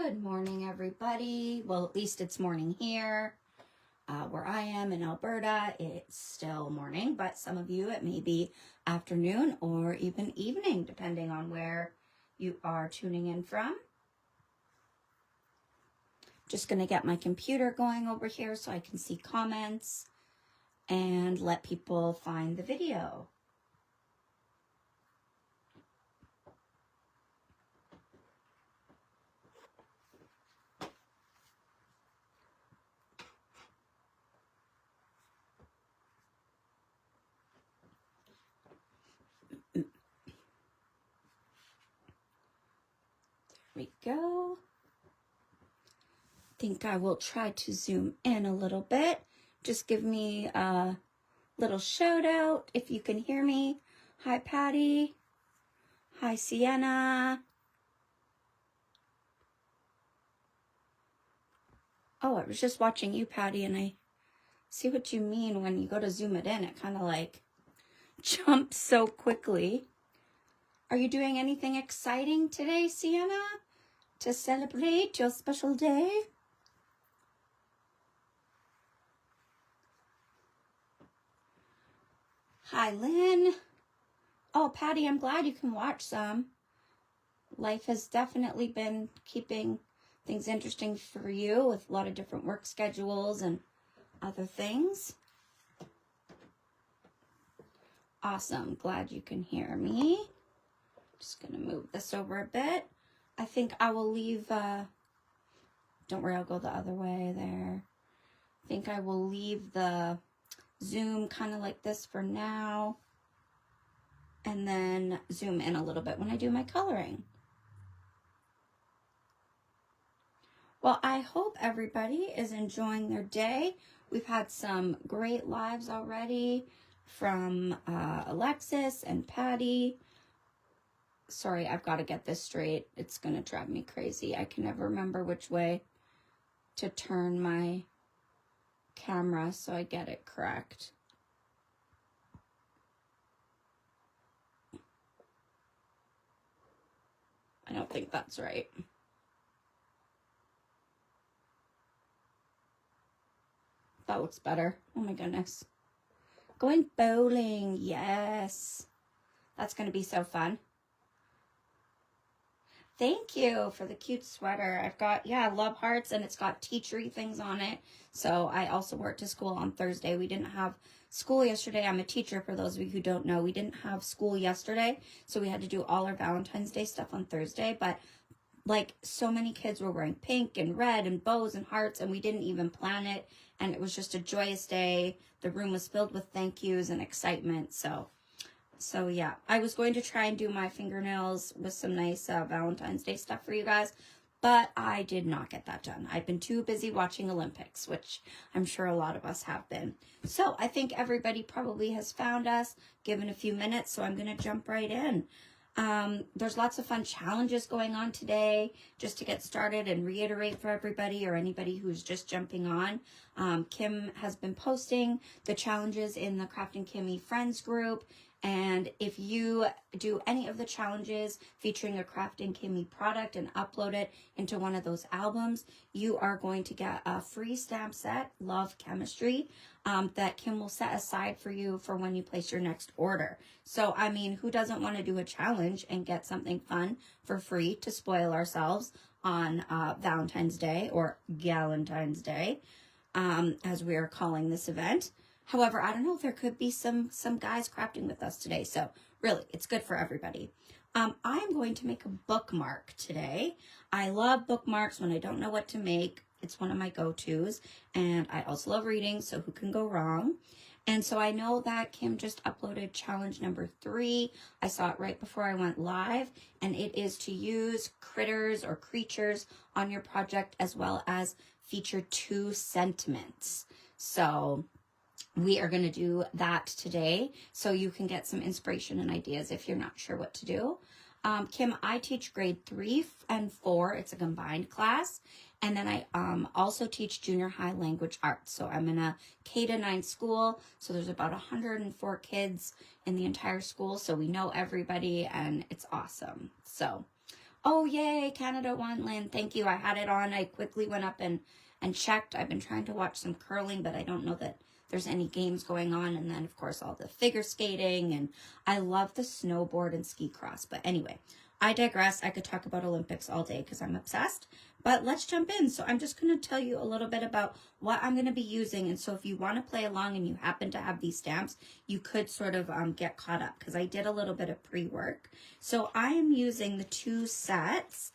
Good morning, everybody. Well, at least it's morning here. Where I am in Alberta, it's still morning, but some of you, it may be afternoon or even evening, depending on where you are tuning in from. Just going to get my computer going over here so I can see comments and let people find the video. There we go. I think I will try to zoom in a little bit. Just give me a little shout out if you can hear me. Hi, Patty. Hi, Sienna. Oh, I was just watching you, Patty, and I see what you mean when you go to zoom it in. It kind of like jumps so quickly. Are you doing anything exciting today, Sienna, to celebrate your special day? Hi, Lynn. Oh, Patty, I'm glad you can watch some. Life has definitely been keeping things interesting for you with a lot of different work schedules and other things. Awesome. Glad you can hear me. Just going to move this over a bit. I think I will leave, don't worry, I'll go the other way there. I think I will leave the Zoom kind of like this for now, and then zoom in a little bit when I do my coloring. Well, I hope everybody is enjoying their day. We've had some great lives already from Alexis and Patty. Sorry, I've got to get this straight. It's going to drive me crazy. I can never remember which way to turn my camera so I get it correct. I don't think that's right. That looks better. Oh my goodness. Going bowling. Yes. That's going to be so fun. Thank you for the cute sweater. I've got, love hearts, and it's got teachery things on it. So I also worked to school on Thursday. We didn't have school yesterday. I'm a teacher, for those of you who don't know. We didn't have school yesterday, so we had to do all our Valentine's Day stuff on Thursday. But like, so many kids were wearing pink and red and bows and hearts, and we didn't even plan it. And it was just a joyous day. The room was filled with thank yous and excitement. So yeah, I was going to try and do my fingernails with some nice Valentine's Day stuff for you guys, but I did not get that done. I've been too busy watching Olympics, which I'm sure a lot of us have been. So I think everybody probably has found us, given a few minutes, so I'm going to jump right in. There's lots of fun challenges going on today. Just to get started and reiterate for everybody or anybody who's just jumping on, Kim has been posting the challenges in the Kraftin Kimmie friends group. And if you do any of the challenges featuring a Kraftin Kimmie product and upload it into one of those albums, you are going to get a free stamp set, Love Chemistry, that Kim will set aside for you for when you place your next order. So, I mean, who doesn't want to do a challenge and get something fun for free to spoil ourselves on Valentine's Day, or Galentine's Day, as we are calling this event. However, I don't know, there could be some guys crafting with us today. So really, it's good for everybody. I'm going to make a bookmark today. I love bookmarks when I don't know what to make. It's one of my go-tos. And I also love reading, so who can go wrong? And so I know that Kim just uploaded challenge number 3. I saw it right before I went live. And it is to use critters or creatures on your project, as well as feature 2 sentiments. So we are going to do that today, so you can get some inspiration and ideas if you're not sure what to do. Kim, I teach grade 3 and 4. It's a combined class. And then I also teach junior high language arts. So I'm in a K-9 school. So there's about 104 kids in the entire school. So we know everybody, and it's awesome. So Oh, yay, Canada won, Lynn. Thank you. I had it on. I quickly went up and checked. I've been trying to watch some curling, but I don't know that there's any games going on. And then, of course, all the figure skating. And I love the snowboard and ski cross. But anyway, I digress. I could talk about Olympics all day because I'm obsessed. But let's jump in. So I'm just going to tell you a little bit about what I'm going to be using. And so if you want to play along and you happen to have these stamps, you could sort of get caught up because I did a little bit of pre-work. So I am using the 2 sets,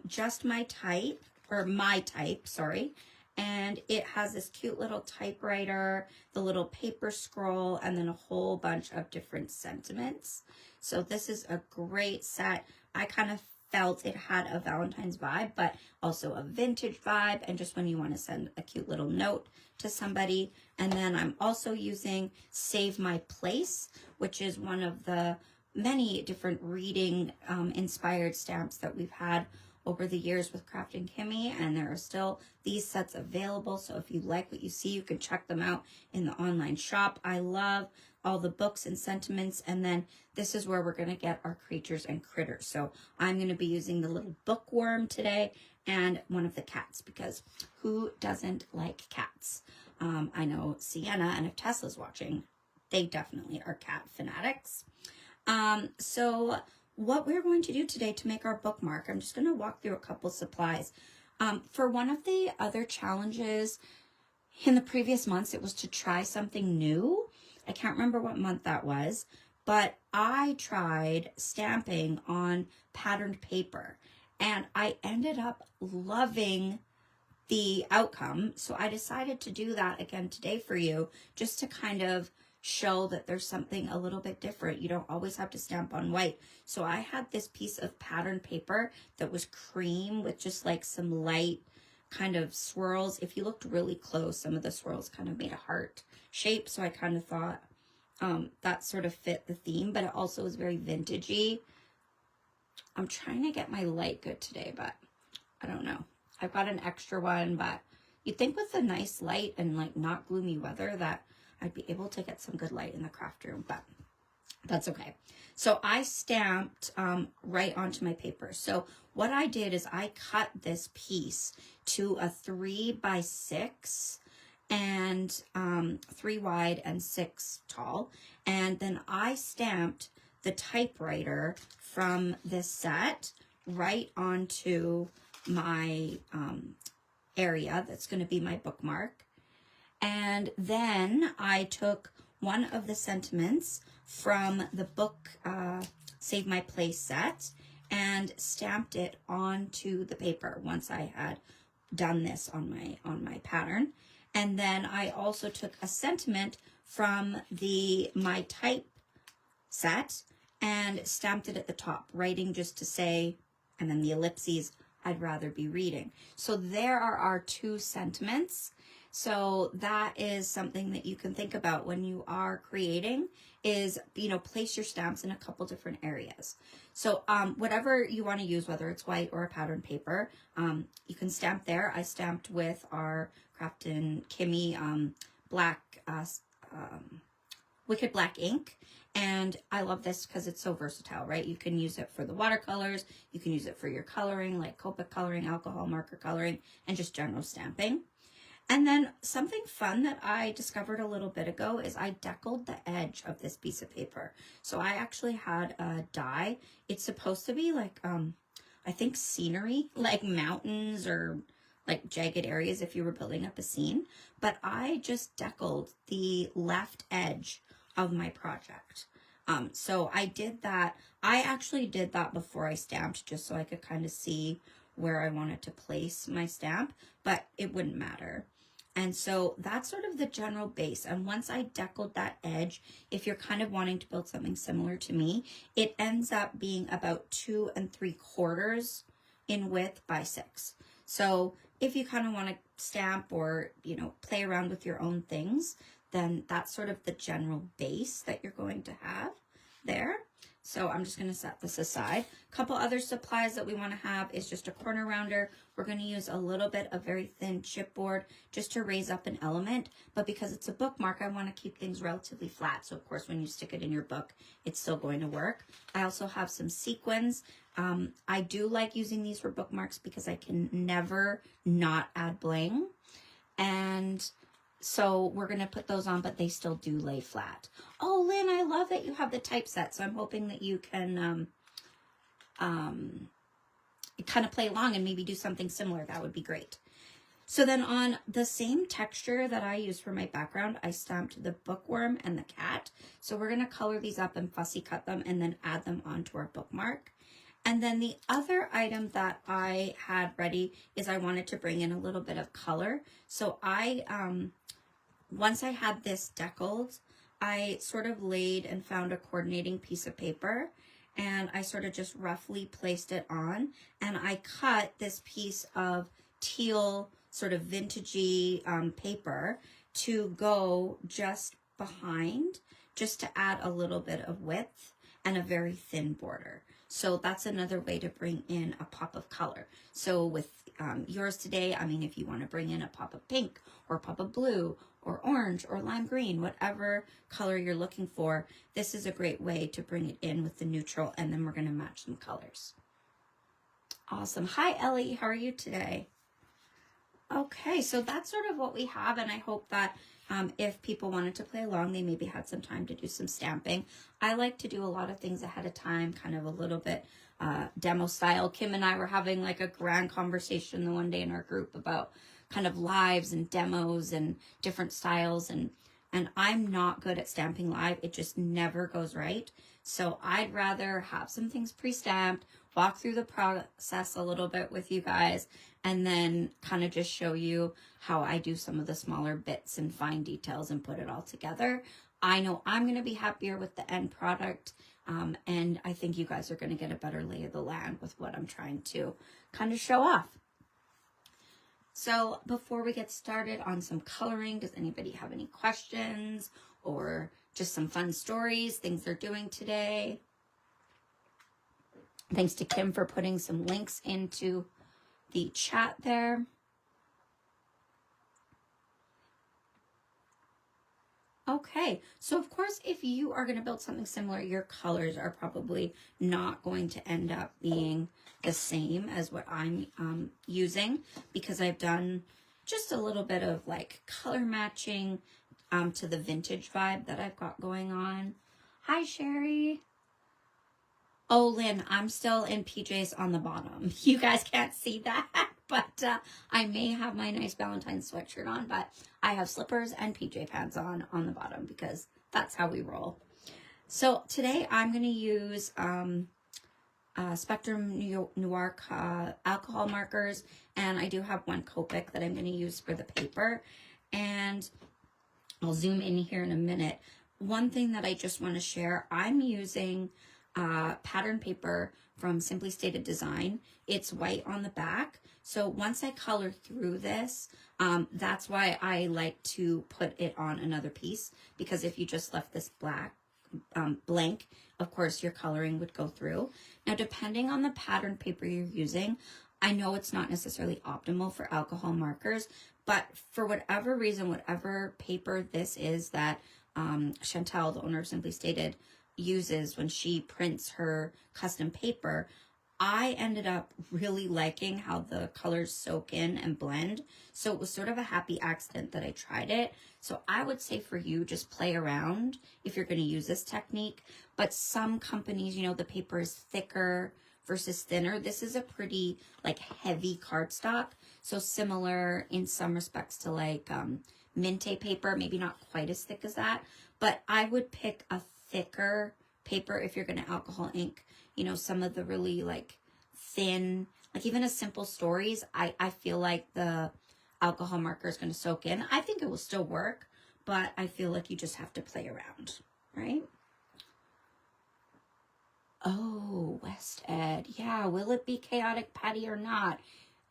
just my type, sorry. And it has this cute little typewriter, the little paper scroll, and then a whole bunch of different sentiments. So this is a great set. I kind of felt it had a Valentine's vibe, but also a vintage vibe, and just when you want to send a cute little note to somebody. And then I'm also using Save My Place, which is one of the many different reading inspired stamps that we've had over the years with Kraftin Kimmie, and there are still these sets available. So if you like what you see, you can check them out in the online shop. I love all the books and sentiments, and then this is where we're going to get our creatures and critters. So I'm going to be using the little bookworm today and one of the cats, because who doesn't like cats? I know Sienna, and if Tesla's watching, they definitely are cat fanatics. So what we're going to do today to make our bookmark, I'm just going to walk through a couple supplies. For one of the other challenges in the previous months, it was to try something new. I can't remember what month that was, but I tried stamping on patterned paper, and I ended up loving the outcome. So I decided to do that again today for you, just to kind of show that there's something a little bit different. You don't always have to stamp on white. So I had this piece of patterned paper that was cream with just like some light kind of swirls. If you looked really close, some of the swirls kind of made a heart shape. So I kind of thought that sort of fit the theme, but it also was very vintagey. I'm trying to get my light good today, but I don't know. I've got an extra one, but you'd think with a nice light and like not gloomy weather that I'd be able to get some good light in the craft room, but that's okay. So I stamped right onto my paper. So what I did is I cut this piece to a 3x6 and 3 wide and 6 tall. And then I stamped the typewriter from this set right onto my area that's going to be my bookmark. And then I took one of the sentiments from the book Save My Place set and stamped it onto the paper once I had done this on my pattern. And then I also took a sentiment from my type set and stamped it at the top, writing just to say, and then the ellipses, I'd rather be reading. So there are our 2 sentiments. So that is something that you can think about when you are creating is, place your stamps in a couple different areas. So whatever you want to use, whether it's white or a patterned paper, you can stamp there. I stamped with our Kraftin Kimmie black, Wicked Black ink. And I love this because it's so versatile, right? You can use it for the watercolors. You can use it for your coloring, like Copic coloring, alcohol marker coloring, and just general stamping. And then something fun that I discovered a little bit ago is I deckled the edge of this piece of paper. So I actually had a die. It's supposed to be like, I think scenery, like mountains or like jagged areas if you were building up a scene. But I just deckled the left edge of my project. So I did that. I actually did that before I stamped just so I could kind of see where I wanted to place my stamp, but it wouldn't matter. And so that's sort of the general base. And once I deckled that edge, if you're kind of wanting to build something similar to me, it ends up being about 2 3/4 in width by 6. So if you kind of want to stamp or, play around with your own things, then that's sort of the general base that you're going to have there. So I'm just going to set this aside. A couple other supplies that we want to have is just a corner rounder. We're going to use a little bit of very thin chipboard just to raise up an element. But because it's a bookmark, I want to keep things relatively flat. So of course, when you stick it in your book, it's still going to work. I also have some sequins. I do like using these for bookmarks because I can never not add bling. And so we're going to put those on, but they still do lay flat. Oh, Lynn, I love that you have the typeset. So I'm hoping that you can kind of play along and maybe do something similar. That would be great. So then on the same texture that I used for my background, I stamped the bookworm and the cat. So we're going to color these up and fussy cut them and then add them onto our bookmark. And then the other item that I had ready is I wanted to bring in a little bit of color. So I, once I had this deckled, I sort of laid and found a coordinating piece of paper, and I sort of just roughly placed it on, and I cut this piece of teal sort of vintagey paper to go just behind, just to add a little bit of width and a very thin border. So that's another way to bring in a pop of color. So with yours today, I mean, if you want to bring in a pop of pink or a pop of blue or orange or lime green, whatever color you're looking for, this is a great way to bring it in with the neutral, and then we're going to match some colors. Awesome. Hi, Ellie. How are you today? Okay, so that's sort of what we have, and I hope that if people wanted to play along, they maybe had some time to do some stamping. I like to do a lot of things ahead of time, kind of a little bit demo style. Kim and I were having like a grand conversation the one day in our group about kind of lives and demos and different styles, and I'm not good at stamping live. It just never goes right. So I'd rather have some things pre-stamped, walk through the process a little bit with you guys, and then kind of just show you how I do some of the smaller bits and fine details and put it all together. I know I'm going to be happier with the end product, and I think you guys are going to get a better lay of the land with what I'm trying to kind of show off. So before we get started on some coloring, does anybody have any questions or just some fun stories, things they're doing today? Thanks to Kim for putting some links into the chat there. Okay, so of course, if you are going to build something similar, your colors are probably not going to end up being the same as what I'm using, because I've done just a little bit of like color matching to the vintage vibe that I've got going on. Hi, Sherry. Oh, Lynn, I'm still in PJs on the bottom. You guys can't see that, but I may have my nice Galentine sweatshirt on, but I have slippers and PJ pants on the bottom because that's how we roll. So today I'm going to use Spectrum Noir alcohol markers, and I do have one Copic that I'm going to use for the paper, and I'll zoom in here in a minute. One thing that I just want to share, I'm using pattern paper from Simply Stated Design. It's white on the back. So once I color through this, that's why I like to put it on another piece, because if you just left this black blank, of course your coloring would go through. Now, depending on the pattern paper you're using, I know it's not necessarily optimal for alcohol markers, but for whatever reason, whatever paper this is that Chantel, the owner of Simply Stated, uses when she prints her custom paper, I ended up really liking how the colors soak in and blend. So it was sort of a happy accident that I tried it. So I would say for you, just play around if you're going to use this technique. But some companies, you know, the paper is thicker versus thinner. This is a pretty like heavy cardstock. So similar in some respects to like Minte paper, maybe not quite as thick as that. But I would pick a thicker paper if you're going to alcohol ink. You know, some of the really like thin, like even a Simple Stories, I feel like the alcohol marker is going to soak in. I think it will still work, but I feel like you just have to play around, right? Oh, West Ed. Yeah, will it be chaotic, Patty, or not?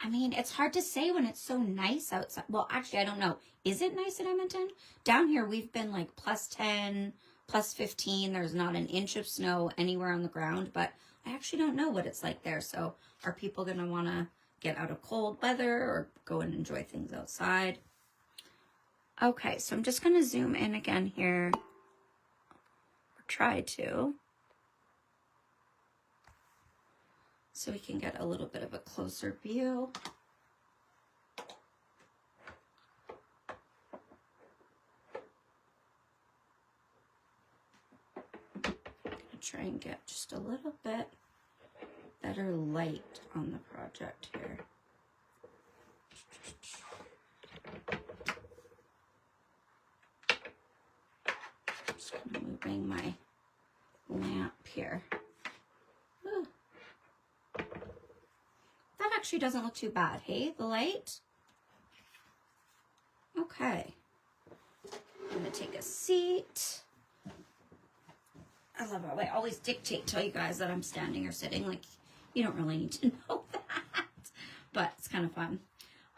I mean, it's hard to say when it's so nice outside. Well, actually, I don't know. Is it nice in Edmonton? Down here, we've been like +10, +15. There's not an inch of snow anywhere on the ground, but I actually don't know what it's like there. So are people going to want to get out of cold weather or go and enjoy things outside? Okay, so I'm just going to zoom in again here. Or try to. so we can get a little bit of a closer view. Try and get just a little bit better light on the project here. Just kind of moving my lamp here. Ooh. That actually doesn't look too bad, hey, the light? Okay. I'm gonna take a seat. I love how I always dictate to you guys that I'm standing or sitting. Like, you don't really need to know that, but it's kind of fun.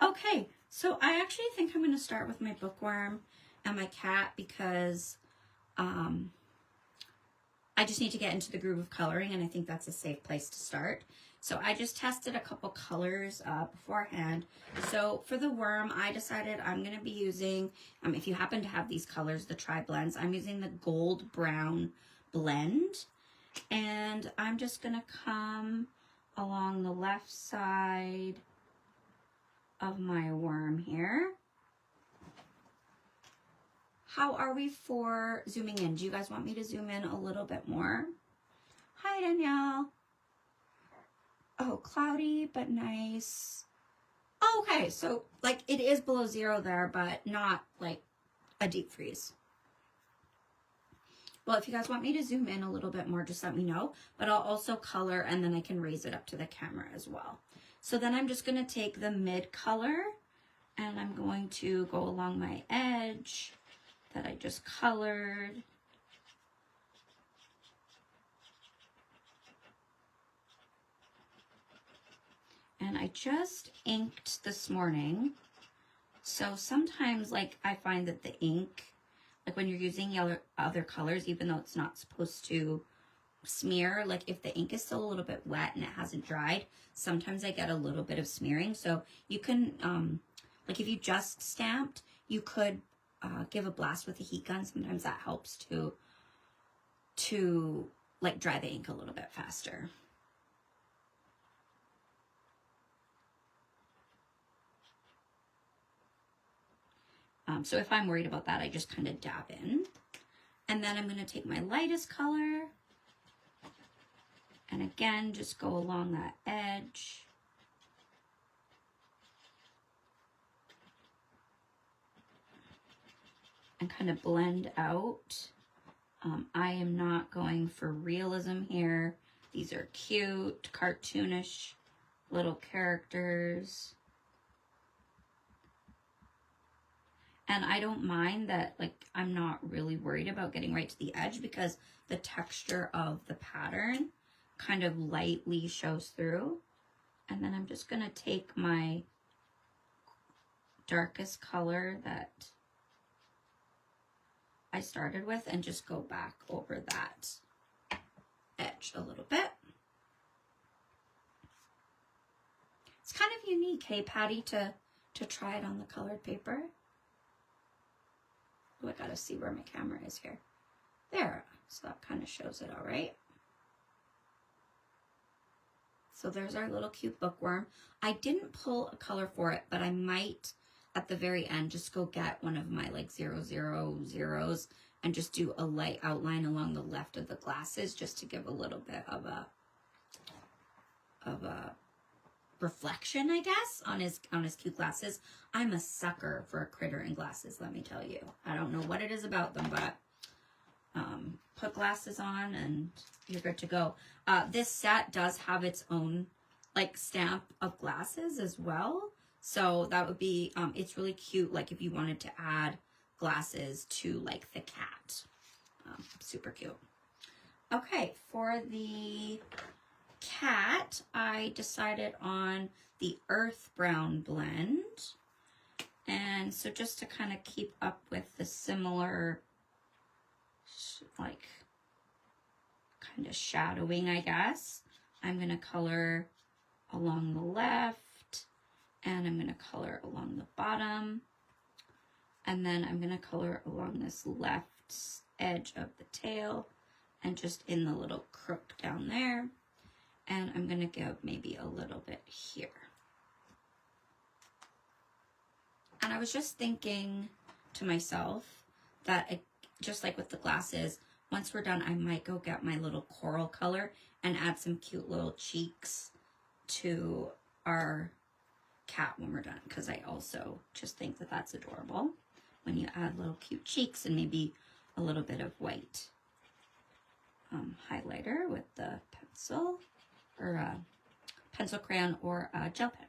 Okay, so I actually think I'm going to start with my bookworm and my cat because I just need to get into the groove of coloring, and I think that's a safe place to start. So I just tested a couple colors beforehand. So for the worm, I decided I'm going to be using, if you happen to have these colors, the tri-blends, I'm using the gold brown blend, and I'm just gonna come along the left side of my worm here. How are we for zooming in? Do you guys want me to zoom in a little bit more? Hi, Danielle. Oh, cloudy but nice. Okay, so like it is below 0 there, but not like a deep freeze. Well, if you guys want me to zoom in a little bit more, just let me know. But I'll also color, and then I can raise it up to the camera as well. So then I'm just going to take the mid color, and I'm going to go along my edge that I just colored. And I just inked this morning. So sometimes, like, I find that the ink, like when you're using other colors, even though it's not supposed to smear, like if the ink is still a little bit wet and it hasn't dried, sometimes I get a little bit of smearing. So you can, like if you just stamped, you could give a blast with a heat gun. Sometimes that helps to like dry the ink a little bit faster. So if I'm worried about that, I just kind of dab in. And then I'm going to take my lightest color. And again, just go along that edge. And kind of blend out. I am not going for realism here. These are cute, cartoonish little characters. And I don't mind that, like, I'm not really worried about getting right to the edge because the texture of the pattern kind of lightly shows through. And then I'm just going to take my darkest color that I started with and just go back over that edge a little bit. It's kind of unique, hey, Patty, to try it on the colored paper. Oh, I gotta see where my camera is here. There, so that kind of shows it all right. So there's our little cute bookworm. I didn't pull a color for it, but I might at the very end just go get one of my like 000s and just do a light outline along the left of the glasses just to give a little bit of a reflection, I guess, on his cute glasses. I'm a sucker for a critter in glasses, let me tell you. I don't know what it is about them, but put glasses on and you're good to go. This set does have its own like stamp of glasses as well. So that would be, it's really cute, like if you wanted to add glasses to like the cat. Super cute. Okay, for the cat, I decided on the earth brown blend. And so just to kind of keep up with the similar, like, kind of shadowing, I guess, I'm going to color along the left, and I'm going to color along the bottom, and then I'm going to color along this left edge of the tail, and just in the little crook down there. And I'm going to give maybe a little bit here. And I was just thinking to myself that just like with the glasses, once we're done, I might go get my little coral color and add some cute little cheeks to our cat when we're done. Because I also just think that that's adorable when you add little cute cheeks and maybe a little bit of white highlighter with the pencil or pencil crayon or a gel pen.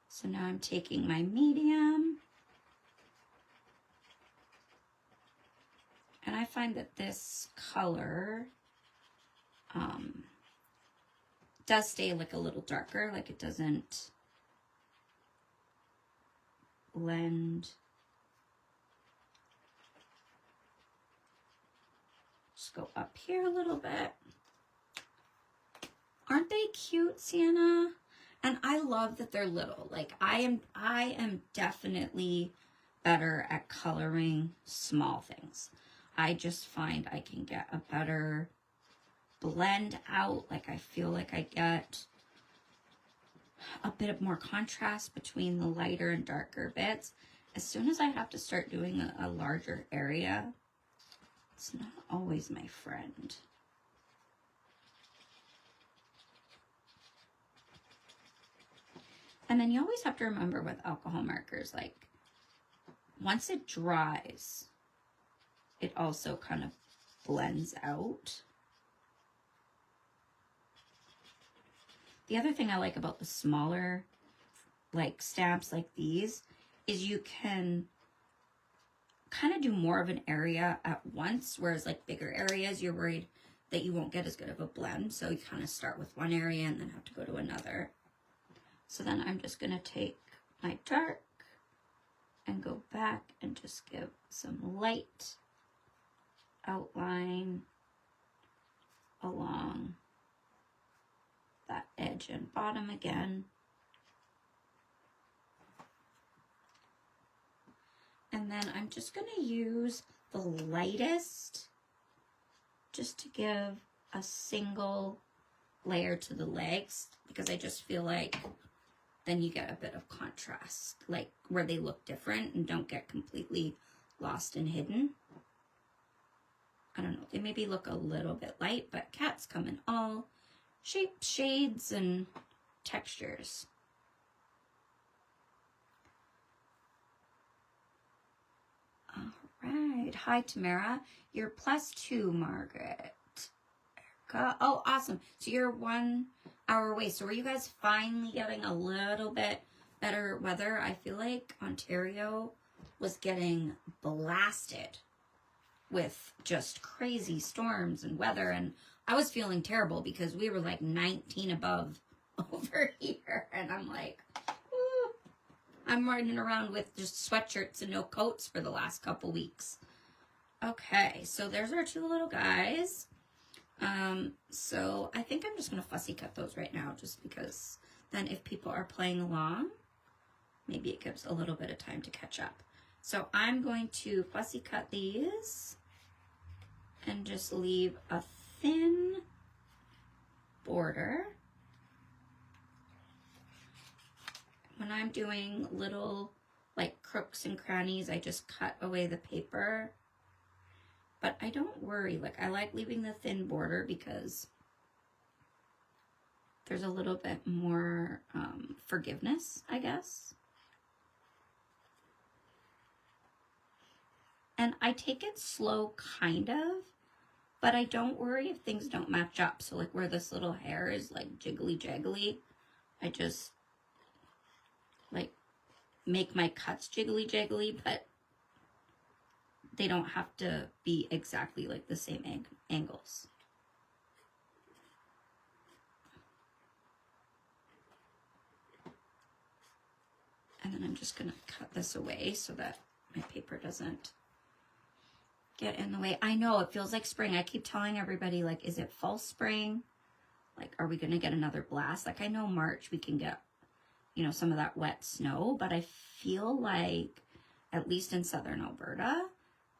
So now I'm taking my medium, and I find that this color does stay like a little darker, like it doesn't blend. Just go up here a little bit. Aren't they cute, Sienna? And I love that they're little. Like I am definitely better at coloring small things. I just find I can get a better blend out. Like I feel like I get a bit of more contrast between the lighter and darker bits. As soon as I have to start doing a larger area, it's not always my friend. And then you always have to remember with alcohol markers, like once it dries, it also kind of blends out. The other thing I like about the smaller like stamps like these is you can kind of do more of an area at once, whereas like bigger areas, you're worried that you won't get as good of a blend. So you kind of start with one area and then have to go to another. So then I'm just going to take my dark and go back and just give some light outline along that edge and bottom again. And then I'm just going to use the lightest just to give a single layer to the legs, because I just feel like then you get a bit of contrast, like where they look different and don't get completely lost and hidden. I don't know, they maybe look a little bit light, but cats come in all shapes, shades, and textures. All right. Hi, Tamara. You're +2, Margaret. Erica. Oh, awesome. So you're 1 hour away. So were you guys finally getting a little bit better weather? I feel like Ontario was getting blasted with just crazy storms and weather, and I was feeling terrible because we were like 19 above over here, and I'm like, ooh, I'm running around with just sweatshirts and no coats for the last couple weeks. Okay, so there's our 2 little guys. So I think I'm just gonna fussy cut those right now, just because then if people are playing along, maybe it gives a little bit of time to catch up. So I'm going to fussy cut these and just leave a thin border. When I'm doing little like crooks and crannies, I just cut away the paper. But I don't worry, like I like leaving the thin border because there's a little bit more forgiveness, I guess. And I take it slow, kind of, but I don't worry if things don't match up. So like where this little hair is like jiggly jaggly, I just like make my cuts jiggly jaggly, but they don't have to be exactly like the same angles. And then I'm just gonna cut this away so that my paper doesn't get in the way. I know it feels like spring. I keep telling everybody, like, is it false spring? Like, are we gonna get another blast? Like, I know March we can get, you know, some of that wet snow, but I feel like, at least in southern Alberta,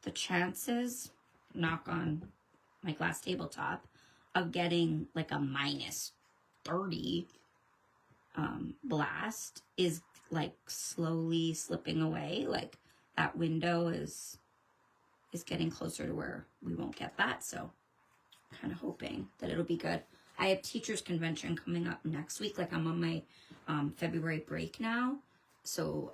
the chances, knock on my glass tabletop, of getting like a -30 blast is like slowly slipping away. Like that window is getting closer to where we won't get that. So kind of hoping that it'll be good. I have teachers convention coming up next week. Like I'm on my February break now. So,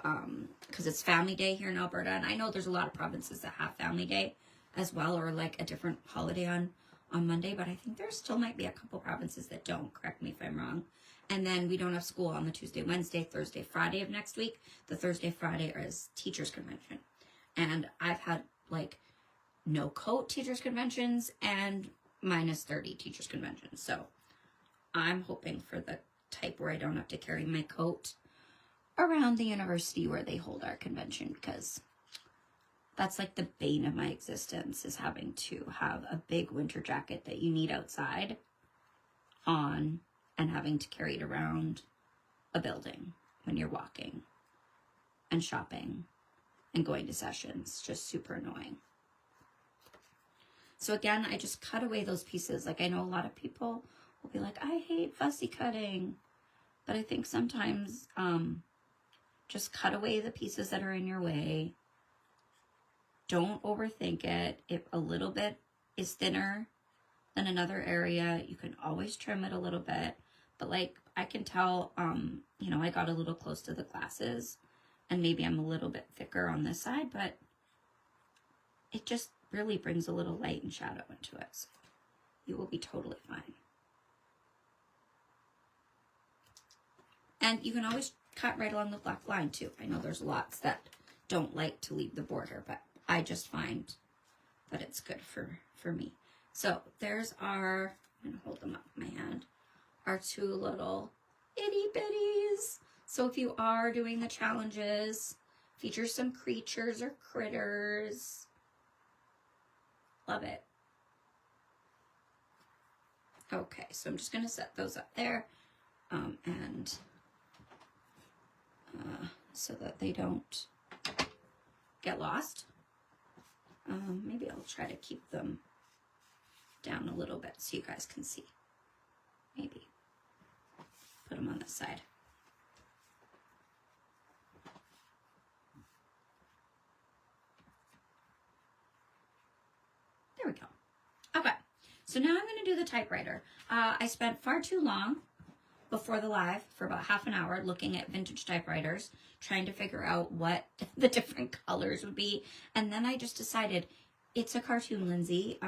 because it's Family Day here in Alberta, and I know there's a lot of provinces that have Family Day as well, or like a different holiday on Monday, but I think there still might be a couple provinces that don't. Correct me if I'm wrong. And then we don't have school on the Tuesday, Wednesday, Thursday, Friday of next week. The Thursday, Friday is teachers convention. And I've had like no coat teachers conventions and -30 teachers conventions. So I'm hoping for the type where I don't have to carry my coat around the university where they hold our convention, because that's like the bane of my existence, is having to have a big winter jacket that you need outside on and having to carry it around a building when you're walking and shopping and going to sessions. Just super annoying. So again, I just cut away those pieces. Like I know a lot of people will be like, I hate fussy cutting, but I think sometimes just cut away the pieces that are in your way. Don't overthink it. If a little bit is thinner than another area, you can always trim it a little bit. But like I can tell, you know, I got a little close to the glasses and maybe I'm a little bit thicker on this side, but it just really brings a little light and shadow into it. So you will be totally fine. And you can always cut right along the black line too. I know there's lots that don't like to leave the border, but I just find that it's good for me. So there's our, I'm gonna hold them up in my hand, our two little itty bitties. So if you are doing the challenges, feature some creatures or critters. Love it. Okay, so I'm just gonna set those up there, and so that they don't get lost. Maybe I'll try to keep them down a little bit so you guys can see. Maybe put them on this side. There we go. Okay, so now I'm going to do the typewriter. I spent far too long before the live for about half an hour looking at vintage typewriters, trying to figure out what the different colors would be. And then I just decided it's a cartoon, Lindsay.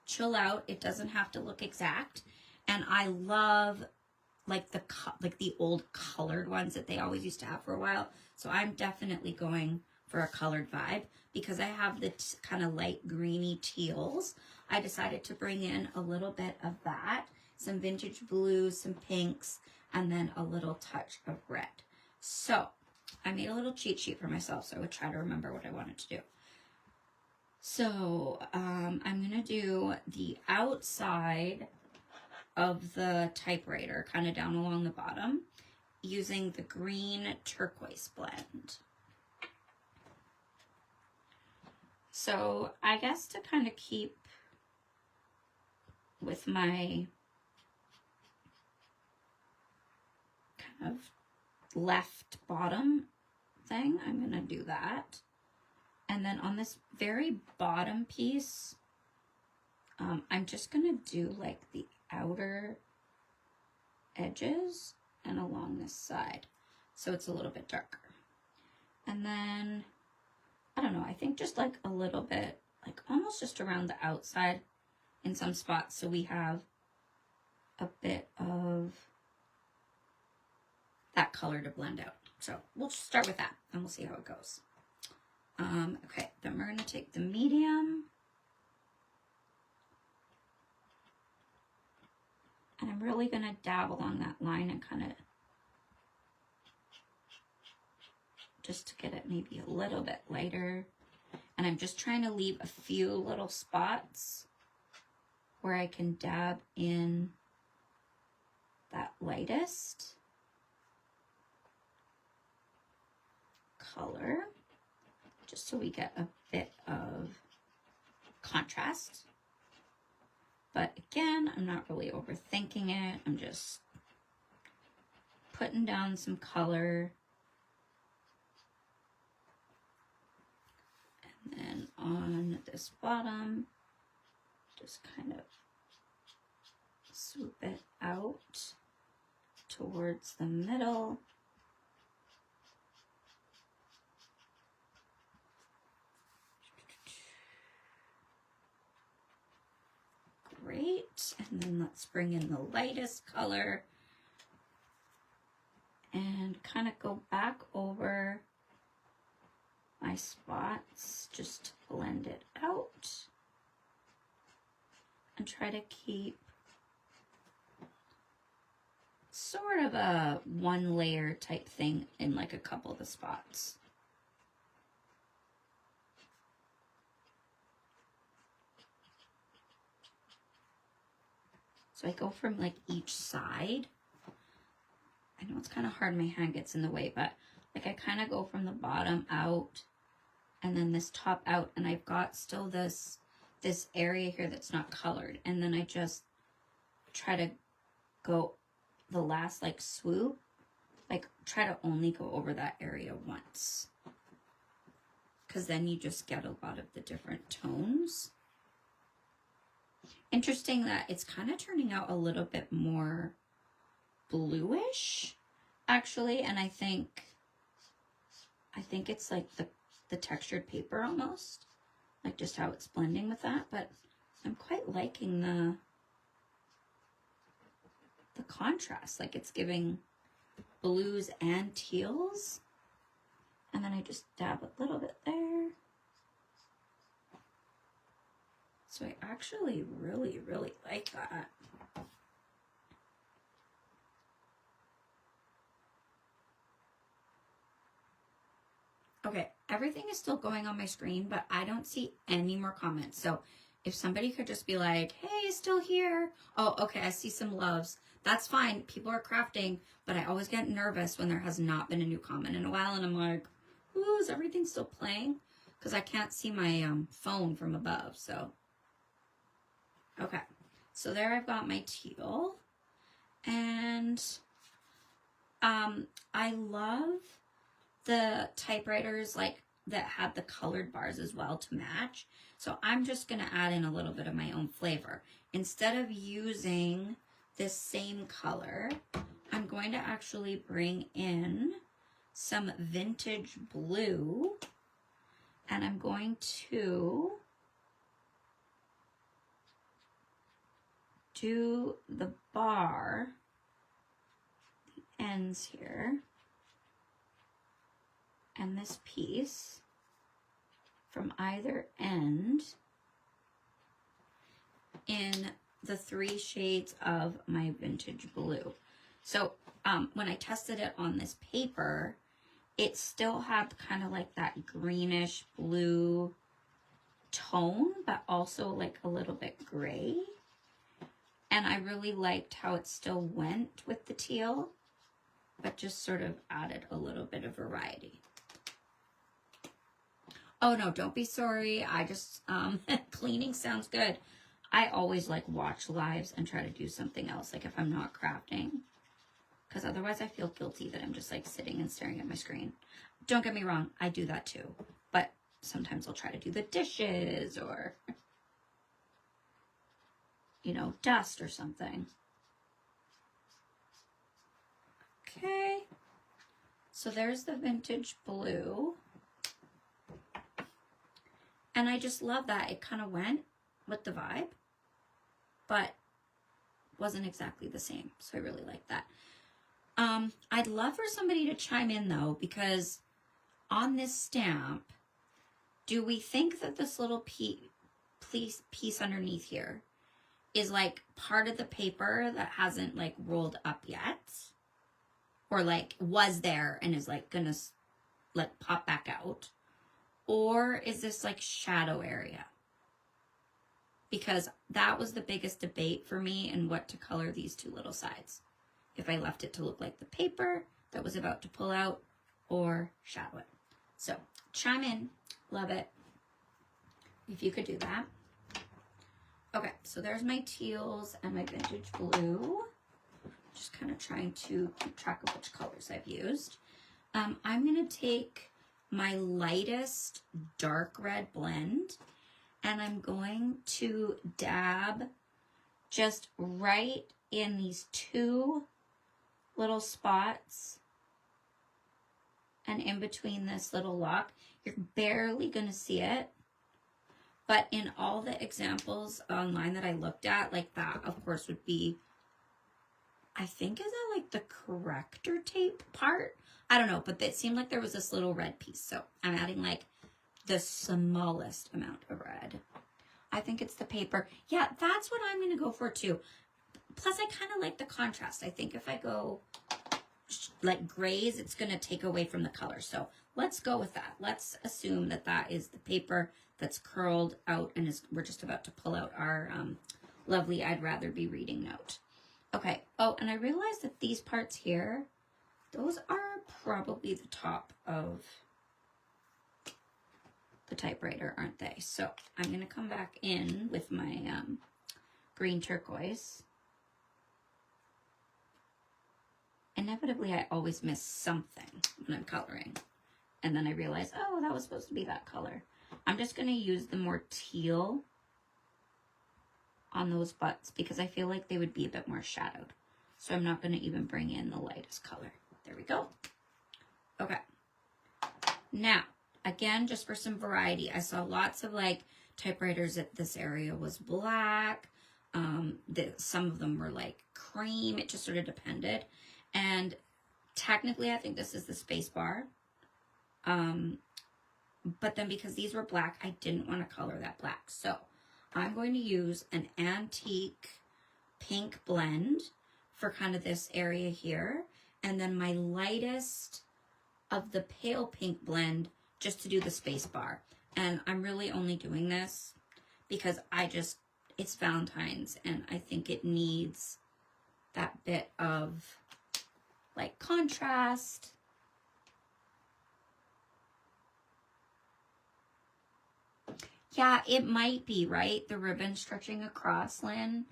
Chill out. It doesn't have to look exact. And I love like the old colored ones that they always used to have for a while. So I'm definitely going for a colored vibe because I have the kind of light greeny teals. I decided to bring in a little bit of that, some vintage blues, some pinks, and then a little touch of red. So I made a little cheat sheet for myself so I would try to remember what I wanted to do. So I'm going to do the outside of the typewriter, kind of down along the bottom, using the green turquoise blend. So I guess to kind of keep with my kind of left bottom thing, I'm going to do that. And then on this very bottom piece, I'm just going to do like the outer edges and along this side. So it's a little bit darker. And then, I don't know, I think just like a little bit, like almost just around the outside in some spots. So we have a bit of that color to blend out. So we'll start with that and we'll see how it goes. Okay, then we're going to take the medium. And I'm really going to dab along that line and kind of just to get it maybe a little bit lighter. And I'm just trying to leave a few little spots where I can dab in that lightest color, just so we get a bit of contrast. But again, I'm not really overthinking it. I'm just putting down some color. And then on this bottom, just kind of swoop it out towards the middle. Great. And then let's bring in the lightest color and kind of go back over my spots just to blend it out and try to keep sort of a one layer type thing in like a couple of the spots. So I go from like each side. I know it's kind of hard, my hand gets in the way, but like I kind of go from the bottom out and then this top out, and I've got still this area here that's not colored, and then I just try to go the last like swoop, like try to only go over that area once, because then you just get a lot of the different tones. Interesting that it's kind of turning out a little bit more bluish, actually, and I think it's like the textured paper almost, like just how it's blending with that. But I'm quite liking the contrast, like it's giving blues and teals, and then I just dab a little bit there. So I actually really like that. Okay, everything is still going on my screen, but I don't see any more comments. So if somebody could just be like, hey, still here. Oh, okay, I see some loves. That's fine. People are crafting, but I always get nervous when there has not been a new comment in a while, and I'm like, ooh, is everything still playing? Because I can't see my phone from above, so. Okay, so there I've got my teal, and I love the typewriters like that had the colored bars as well to match. So I'm just gonna add in a little bit of my own flavor. Instead of using this same color, I'm going to actually bring in some vintage blue, and I'm going to do the bar, the ends here, and this piece from either end in the 3 shades of my vintage blue. So when I tested it on this paper, it still had kind of like that greenish blue tone, but also like a little bit gray. And I really liked how it still went with the teal, but just sort of added a little bit of variety. Oh no, don't be sorry. I just, cleaning sounds good. I always like watch lives and try to do something else, like if I'm not crafting, because otherwise I feel guilty that I'm just like sitting and staring at my screen. Don't get me wrong, I do that too, but sometimes I'll try to do the dishes or, you know, dust or something. Okay, so there's the vintage blue. And I just love that it kind of went with the vibe, but wasn't exactly the same. So I really like that. I'd love for somebody to chime in though, because on this stamp, do we think that this little piece underneath here is like part of the paper that hasn't like rolled up yet? Or like was there and is like gonna like pop back out? Or is this like shadow area? Because that was the biggest debate for me in what to color these 2 little sides. If I left it to look like the paper that was about to pull out or shadow it. So chime in, love it, if you could do that. Okay, so there's my teals and my vintage blue. Just kind of trying to keep track of which colors I've used. I'm going to take my lightest dark red blend and I'm going to dab just right in these two little spots and in between this little lock. You're barely going to see it, but in all the examples online that I looked at, like that, of course, would be, I think, is that like the corrector tape part? I don't know, but it seemed like there was this little red piece. So I'm adding like the smallest amount of red. I think it's the paper. Yeah, that's what I'm going to go for too. Plus, I kind of like the contrast. I think if I go like grays, it's going to take away from the color. So let's go with that. Let's assume that that is the paper that's curled out and we're just about to pull out our lovely I'd rather be reading note. Okay. Oh, and I realized that these parts here, those are probably the top of the typewriter, aren't they? So I'm going to come back in with my green turquoise. Inevitably, I always miss something when I'm coloring. And then I realize, oh, that was supposed to be that color. I'm just going to use the more teal on those butts because I feel like they would be a bit more shadowed. So I'm not going to even bring in the lightest color. There we go. Okay. Now, again, just for some variety, I saw lots of like typewriters that this area was black. Some of them were like cream. It just sort of depended. And technically, I think this is the space bar. But then because these were black, I didn't want to color that black. So I'm going to use an antique pink blend for kind of this area here. And then my lightest of the pale pink blend just to do the space bar. And I'm really only doing this because it's Valentine's and I think it needs that bit of like contrast. Yeah, it might be, right? The ribbon stretching across, Lynn.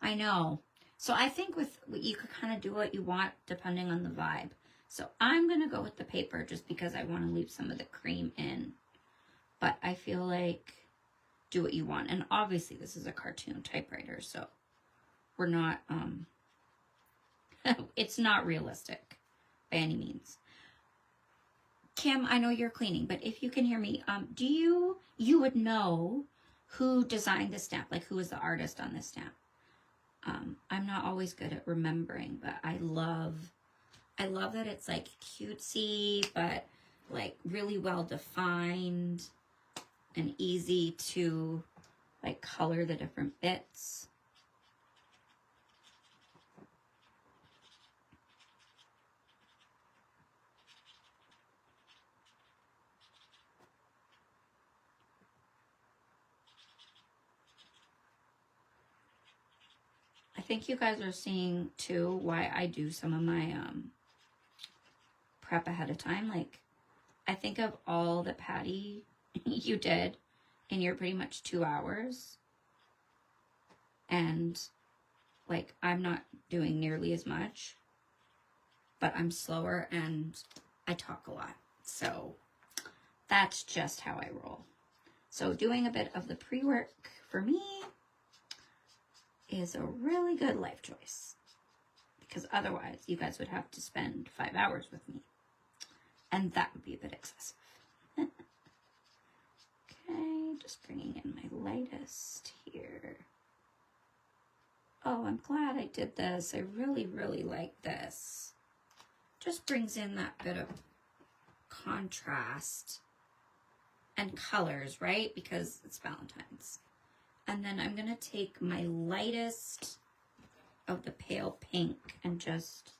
I know. So I think you could kind of do what you want depending on the vibe. So I'm going to go with the paper just because I want to leave some of the cream in. But I feel like do what you want. And obviously this is a cartoon typewriter, so we're not, it's not realistic by any means. Kim, I know you're cleaning, but if you can hear me, you would know who designed this stamp, like who was the artist on this stamp. I'm not always good at remembering, but I love that it's like cutesy, but like really well defined and easy to like color the different bits. I think you guys are seeing too why I do some of my prep ahead of time. Like I think of all that Patty you did in your pretty much 2 hours, and like I'm not doing nearly as much, but I'm slower and I talk a lot. So that's just how I roll. So doing a bit of the pre-work for me is a really good life choice because otherwise you guys would have to spend 5 hours with me and that would be a bit excessive. Okay, just bringing in my lightest here. Oh, I'm glad I did this. I really, really like this. Just brings in that bit of contrast and colors, right? Because it's Valentine's. And then I'm going to take my lightest of the pale pink and just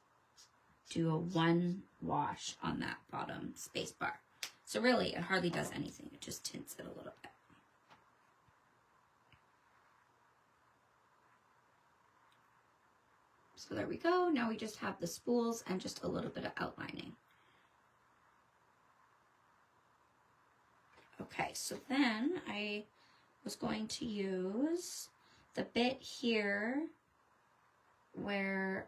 do a one wash on that bottom space bar. So really, it hardly does anything. It just tints it a little bit. So there we go. Now we just have the spools and just a little bit of outlining. Okay, so then I was going to use the bit here where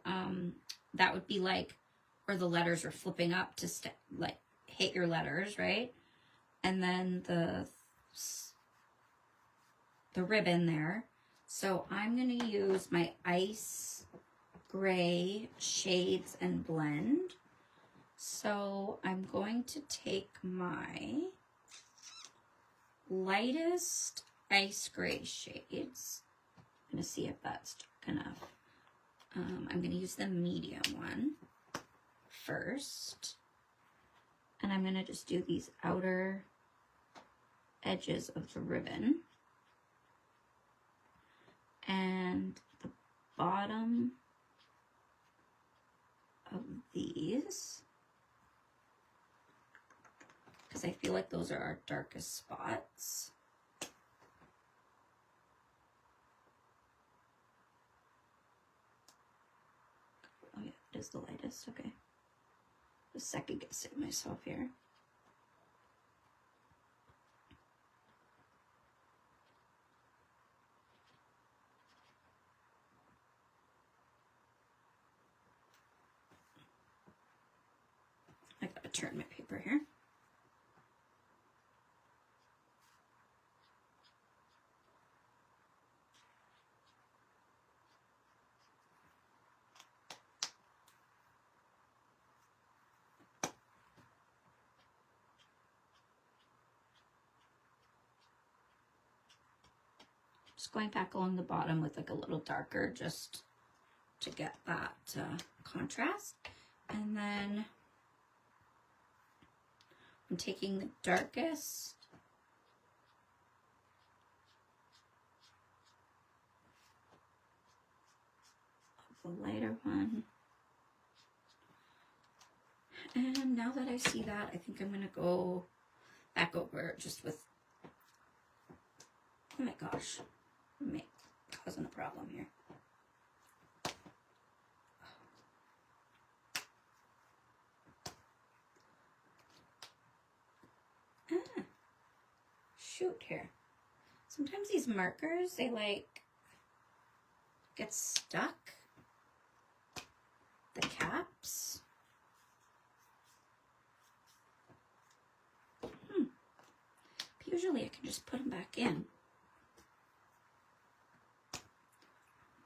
that would be like where the letters are flipping up to like hit your letters, right? And then the ribbon there. So I'm going to use my ice gray shades and blend. So I'm going to take my lightest ice gray shades. I'm going to see if that's dark enough. I'm going to use the medium one first. And I'm going to just do these outer edges of the ribbon. And the bottom of these. Because I feel like those are our darkest spots. Oh yeah, it is the lightest, okay. Just second guessing myself here. I gotta turn my paper here. Just going back along the bottom with like a little darker just to get that contrast. And then I'm taking the darkest of the lighter one. And now that I see that, I think I'm going to go back over just with, oh my gosh, I'm causing a problem here. Shoot here. Sometimes these markers, they like get stuck. The caps. Usually I can just put them back in.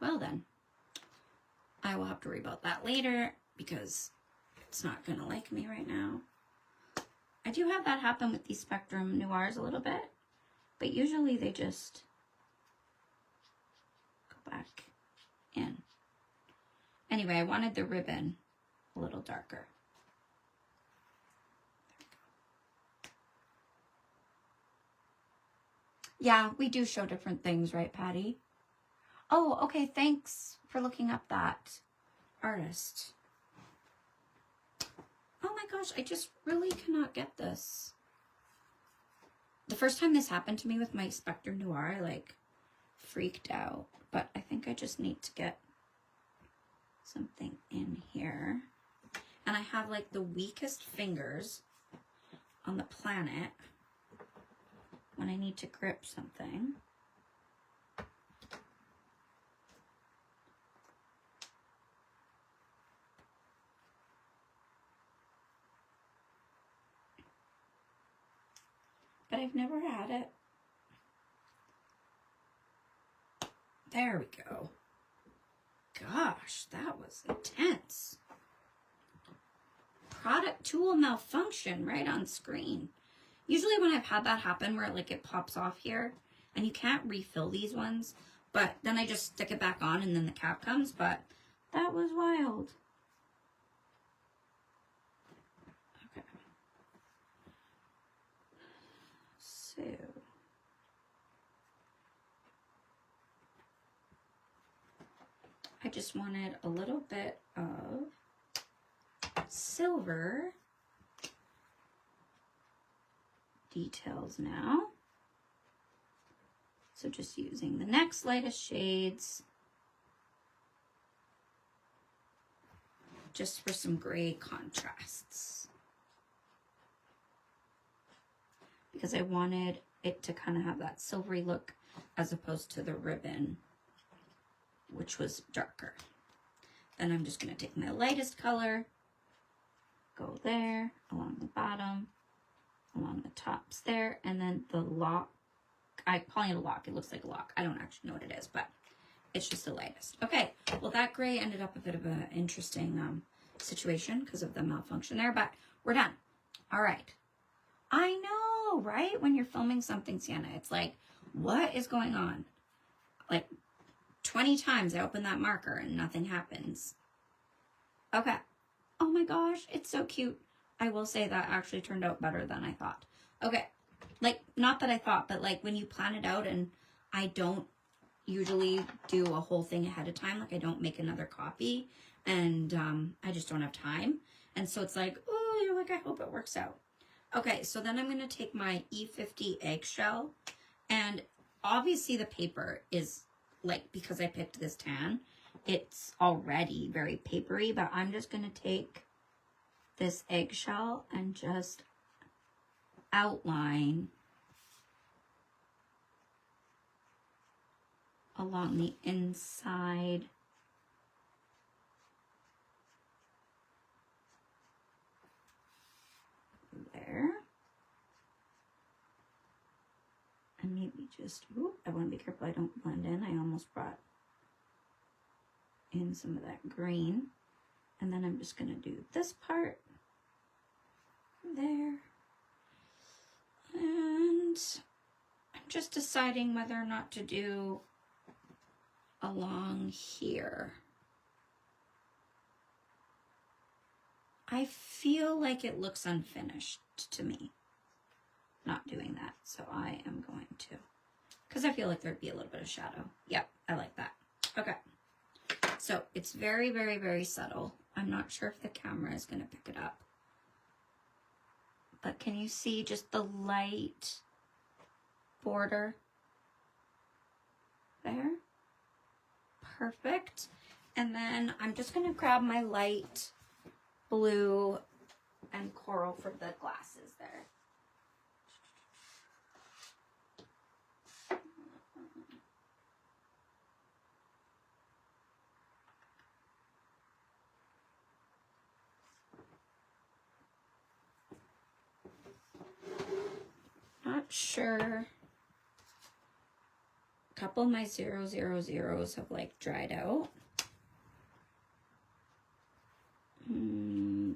Well then, I will have to worry about that later because it's not gonna like me right now. I do have that happen with these Spectrum Noirs a little bit, but usually they just go back in. Anyway, I wanted the ribbon a little darker. Yeah, we do show different things, right, Patty? Oh, okay, thanks for looking up that artist. Oh my gosh, I just really cannot get this. The first time this happened to me with my Spectrum Noir, I like freaked out. But I think I just need to get something in here. And I have like the weakest fingers on the planet when I need to grip something. But I've never had it. There we go. Gosh, that was intense. Product tool malfunction right on screen. Usually when I've had that happen where like it pops off here and you can't refill these ones, but then I just stick it back on and then the cap comes, but that was wild. Okay. So I just wanted a little bit of silver details now. So just using the next lightest shades just for some gray contrasts. Because I wanted it to kind of have that silvery look as opposed to the ribbon which was darker. Then I'm just going to take my lightest color, go there, along the bottom, along the tops there, and then the lock. I'm calling it a lock. It looks like a lock. I don't actually know what it is, but it's just the lightest. Okay, well, that gray ended up a bit of an interesting situation because of the malfunction there, but we're done. All right. I know, right? When you're filming something, Sienna, it's like, what is going on? Like 20 times I open that marker and nothing happens. Okay. Oh my gosh, it's so cute. I will say that actually turned out better than I thought. Okay. Like, not that I thought, but like when you plan it out, and I don't usually do a whole thing ahead of time. Like I don't make another copy, and I just don't have time. And so it's like, oh, you're like, I hope it works out. Okay, so then I'm going to take my E50 eggshell, and obviously the paper is like, because I picked this tan, it's already very papery, but I'm just going to take this eggshell and just outline along the inside there. And maybe just, ooh, I want to be careful I don't blend in. I almost brought in some of that green. And then I'm just going to do this part there. And I'm just deciding whether or not to do along here. I feel like it looks unfinished to me, not doing that. So I am going to, because I feel like there'd be a little bit of shadow. Yep, I like that. Okay. So it's very, very, very subtle. I'm not sure if the camera is going to pick it up. But can you see just the light border there? Perfect. And then I'm just going to grab my light blue and coral for the glasses there. Not sure. A couple of my 000s have like dried out.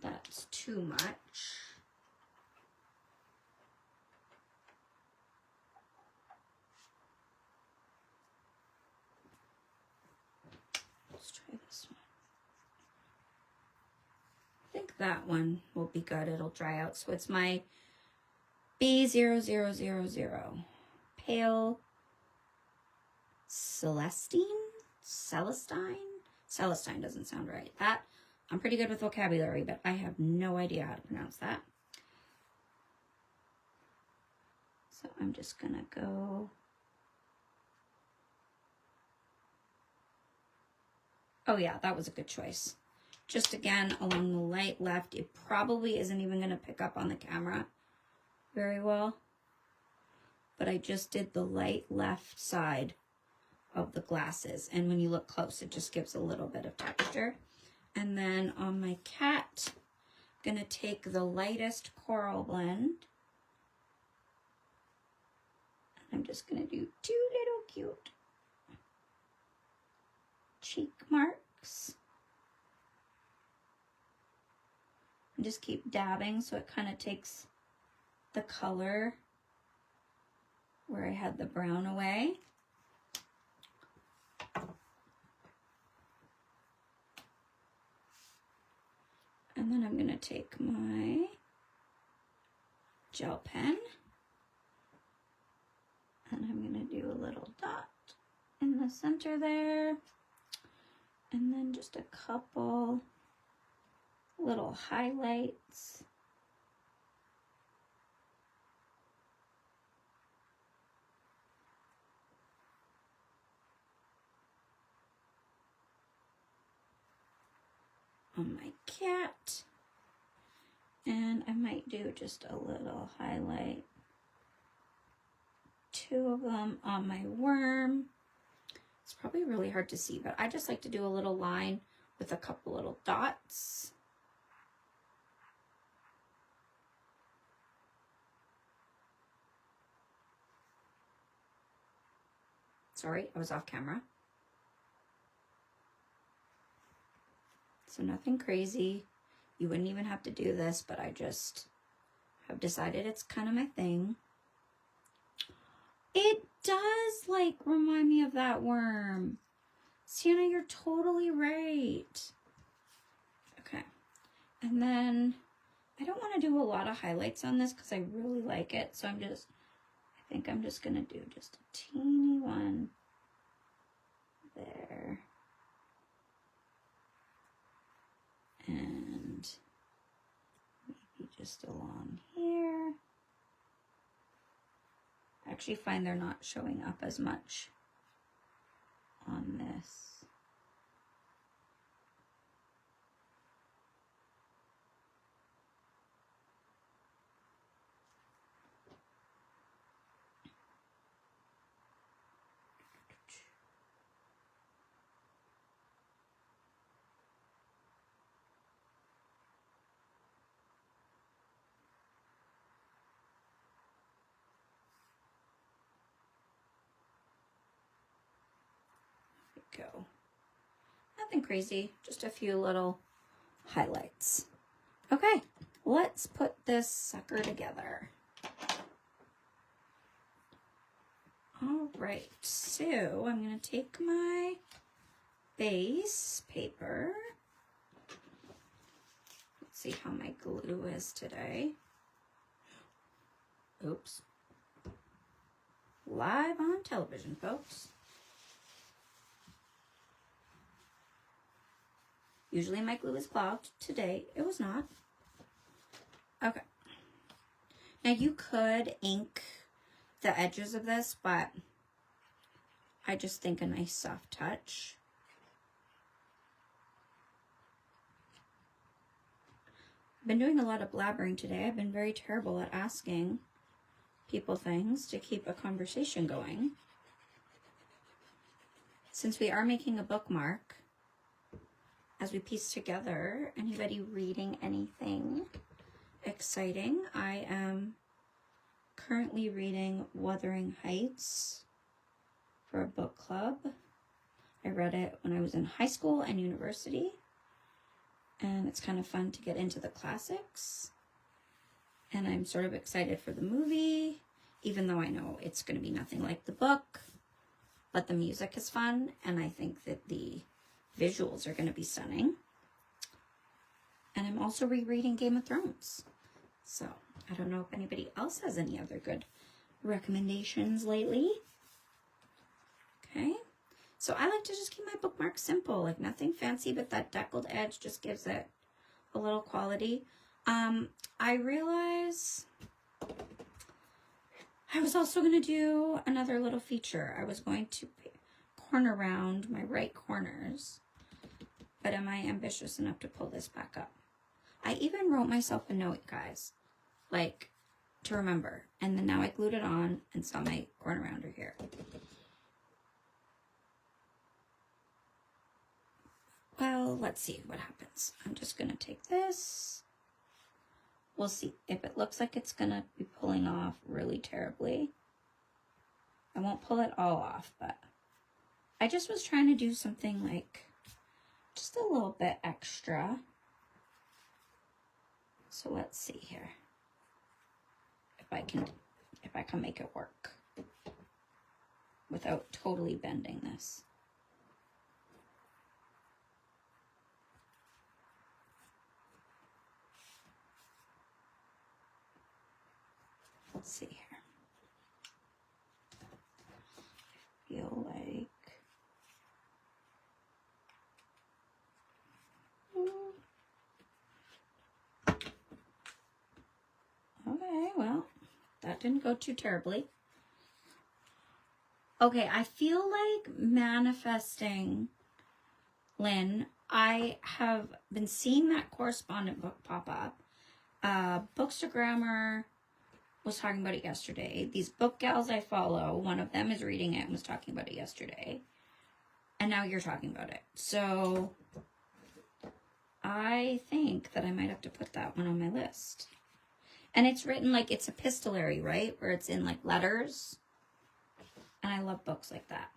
That's too much. Let's try this one. I think that one will be good. It'll dry out. So it's my B0000 Pale Celestine? Celestine doesn't sound right. That, I'm pretty good with vocabulary, but I have no idea how to pronounce that. So I'm just gonna go. Oh yeah, that was a good choice. Just again, along the light left. It probably isn't even gonna pick up on the camera very well, but I just did the light left side of the glasses, and when you look close it just gives a little bit of texture. And then on my cat, I'm gonna take the lightest coral blend, and I'm just gonna do two little cute cheek marks and just keep dabbing so it kind of takes the color where I had the brown away. And then I'm going to take my gel pen and I'm going to do a little dot in the center there, and then just a couple little highlights. On my cat, and I might do just a little highlight, two of them on my worm. It's probably really hard to see, but I just like to do a little line with a couple little dots. Sorry, I was off camera. So nothing crazy. You wouldn't even have to do this, but I just have decided it's kind of my thing. It does, like, remind me of that worm. Sienna, you're totally right. Okay. And then I don't want to do a lot of highlights on this because I really like it. So I think I'm just going to do just a teeny one there. And maybe just along here. I actually find they're not showing up as much on this. Go. Nothing crazy, just a few little highlights. Okay, let's put this sucker together. All right, so I'm going to take my base paper. Let's see how my glue is today. Oops. Live on television, folks. Usually my glue is clogged. Today, it was not. Okay. Now you could ink the edges of this, but I just think a nice soft touch. I've been doing a lot of blabbering today. I've been very terrible at asking people things to keep a conversation going. Since we are making a bookmark, as we piece together, anybody reading anything exciting? I am currently reading Wuthering Heights for a book club. I read it when I was in high school and university, and it's kind of fun to get into the classics. And I'm sort of excited for the movie, even though I know it's going to be nothing like the book, but the music is fun, and I think that the visuals are going to be stunning. And I'm also rereading Game of Thrones. So I don't know if anybody else has any other good recommendations lately. Okay. So I like to just keep my bookmarks simple, like nothing fancy, but that deckled edge just gives it a little quality. I realize I was also going to do another little feature. I was going to corner round my right corners. But am I ambitious enough to pull this back up? I even wrote myself a note, guys, like to remember. And then now I glued it on and saw my corner rounder here. Well, let's see what happens. I'm just going to take this. We'll see if it looks like it's going to be pulling off really terribly. I won't pull it all off, but I just was trying to do something like just a little bit extra. So let's see here if I can make it work without totally bending this. Let's see here. I feel like okay, well, that didn't go too terribly. Okay, I feel like manifesting, Lynn. I have been seeing that correspondent book pop up. Bookstagrammer was talking about it yesterday. These book gals I follow, one of them is reading it and was talking about it yesterday. And now you're talking about it. So I think that I might have to put that one on my list. And it's written like it's epistolary, right? Where it's in like letters. And I love books like that.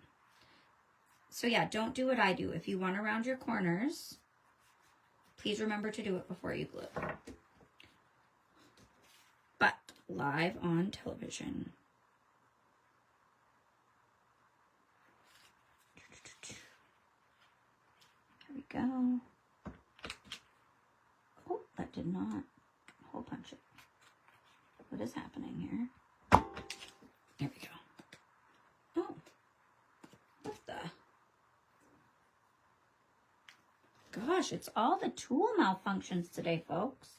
So yeah, don't do what I do. If you want to round your corners, please remember to do it before you glue. But live on television. There we go. Oh, that did not hole punch it. What is happening here? There we go. Oh, what the? Gosh, it's all the tool malfunctions today, folks.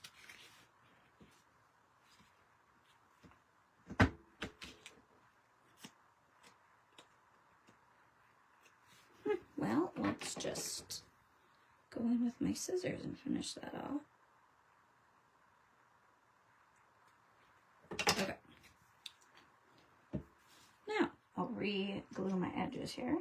Well, let's just go in with my scissors and finish that off. Okay. Now, I'll re-glue my edges here.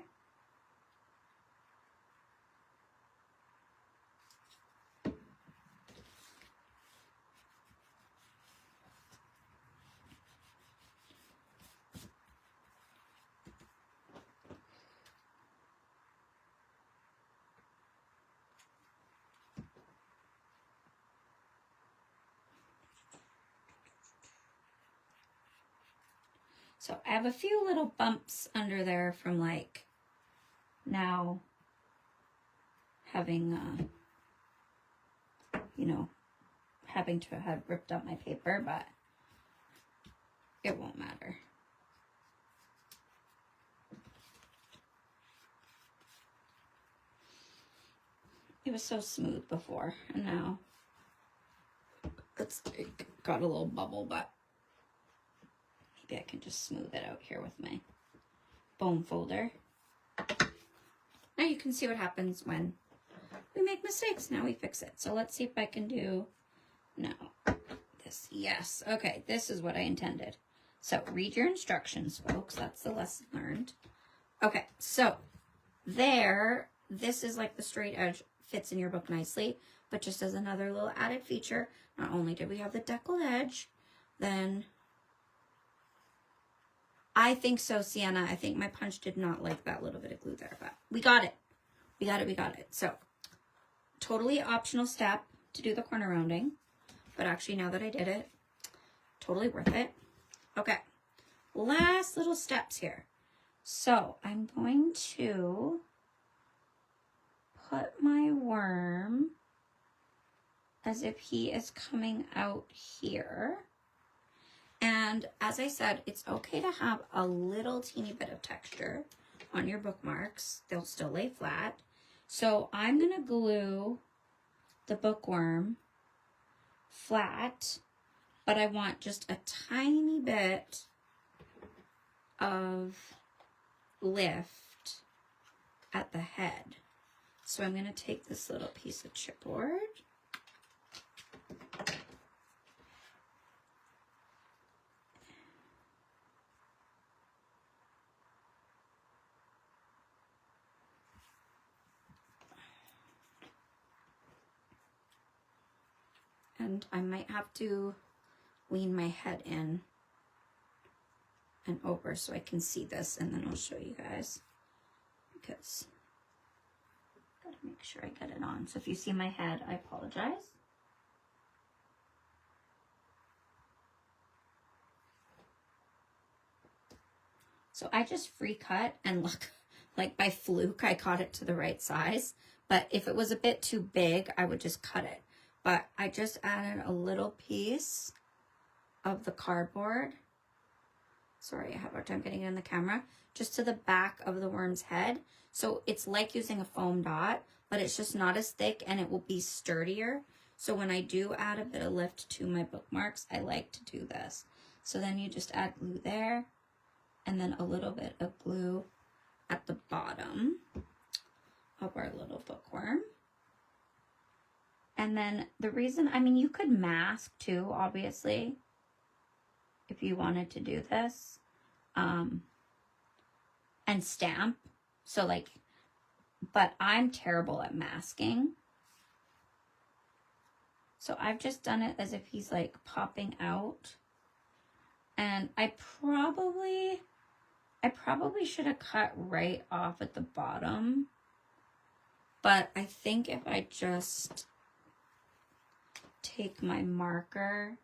So I have a few little bumps under there from like now having, you know, having to have ripped up my paper, but it won't matter. It was so smooth before, and now it's got a little bubble, but maybe I can just smooth it out here with my bone folder. Now you can see what happens when we make mistakes. Now we fix it. So let's see if I can do, no, this, yes. Okay, this is what I intended. So read your instructions, folks. That's the lesson learned. Okay, so there, this is like the straight edge, fits in your book nicely, but just as another little added feature, not only did we have the deckled edge, then I think so, Sienna. I think my punch did not like that little bit of glue there, but we got it. We got it, we got it. So, totally optional step to do the corner rounding, but actually now that I did it, totally worth it. Okay, last little steps here. So, I'm going to put my worm as if he is coming out here. And as I said, it's okay to have a little teeny bit of texture on your bookmarks. They'll still lay flat. So I'm going to glue the bookworm flat, but I want just a tiny bit of lift at the head. So I'm going to take this little piece of chipboard. And I might have to lean my head in and over so I can see this, and then I'll show you guys, because I gotta make sure I get it on. So if you see my head, I apologize. So I just free cut, and look, like by fluke, I caught it to the right size. But if it was a bit too big, I would just cut it. But I just added a little piece of the cardboard. Sorry, I have a hard time getting it in the camera. Just to the back of the worm's head. So it's like using a foam dot, but it's just not as thick and it will be sturdier. So when I do add a bit of lift to my bookmarks, I like to do this. So then you just add glue there, and then a little bit of glue at the bottom of our little bookworm. And then the reason, I mean, you could mask too, obviously, if you wanted to do this, and stamp. So like but I'm terrible at masking. So I've just done it as if he's like popping out. And I probably should have cut right off at the bottom. But I think if I just take my marker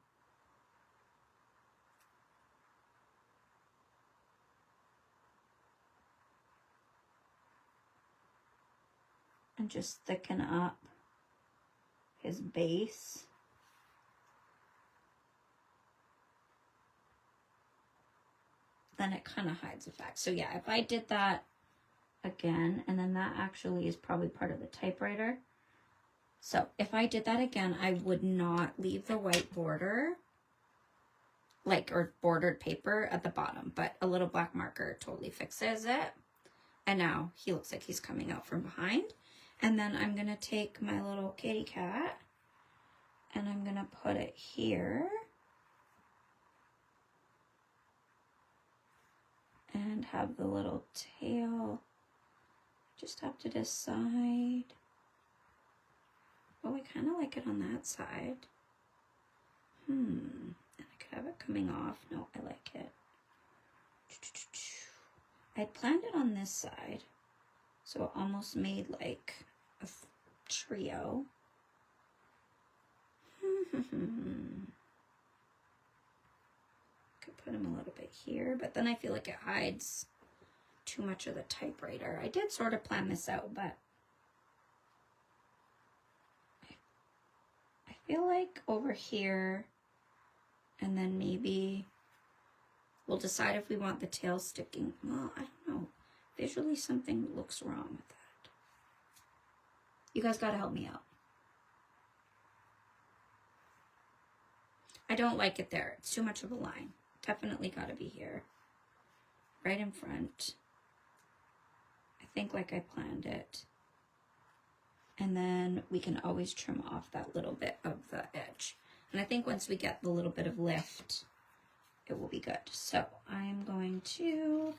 and just thicken up his base, then it kind of hides the fact. So yeah, if I did that again, and then that actually is probably part of the typewriter. So if I did that again, I would not leave the white border, like, or bordered paper at the bottom, but a little black marker totally fixes it. And now he looks like he's coming out from behind. And then I'm gonna take my little kitty cat and I'm gonna put it here. And have the little tail. Just have to decide. Oh, I kind of like it on that side. And I could have it coming off. No, I like it. I planned it on this side. So it almost made like a trio. Could put him a little bit here, but then I feel like it hides too much of the typewriter. I did sort of plan this out, but I feel like over here, and then maybe we'll decide if we want the tail sticking. Well, I don't know. Visually, something looks wrong with that. You guys gotta help me out. I don't like it there. It's too much of a line. Definitely gotta be here. Right in front. I think like I planned it. And then we can always trim off that little bit of the edge. And I think once we get the little bit of lift, it will be good. So I'm going to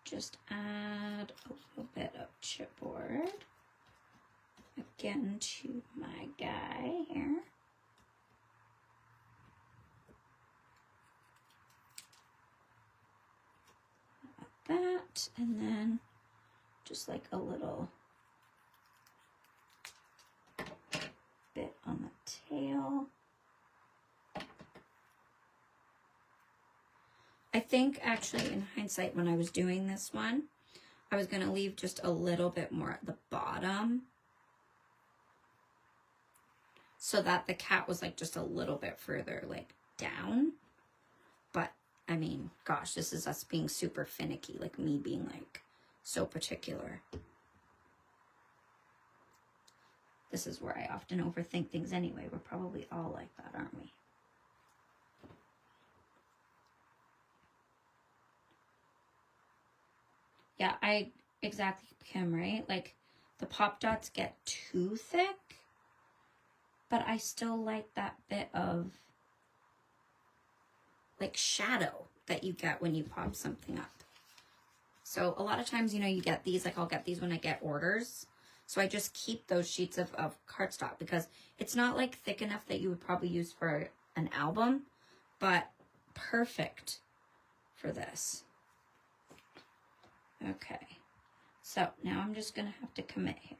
just add a little bit of chipboard again to my guy here. That, and then just like a little bit on the tail. I think actually in hindsight when I was doing this one, I was gonna leave just a little bit more at the bottom so that the cat was like just a little bit further like down. But I mean, gosh, this is us being super finicky, like me being like so particular. This is where I often overthink things anyway. We're probably all like that, aren't we? Yeah, exactly, Kim, right? Like the pop dots get too thick, but I still like that bit of like shadow that you get when you pop something up. So a lot of times, you know, you get these, like I'll get these when I get orders. So I just keep those sheets of cardstock because it's not like thick enough that you would probably use for an album, but perfect for this. Okay, so now I'm just gonna have to commit here.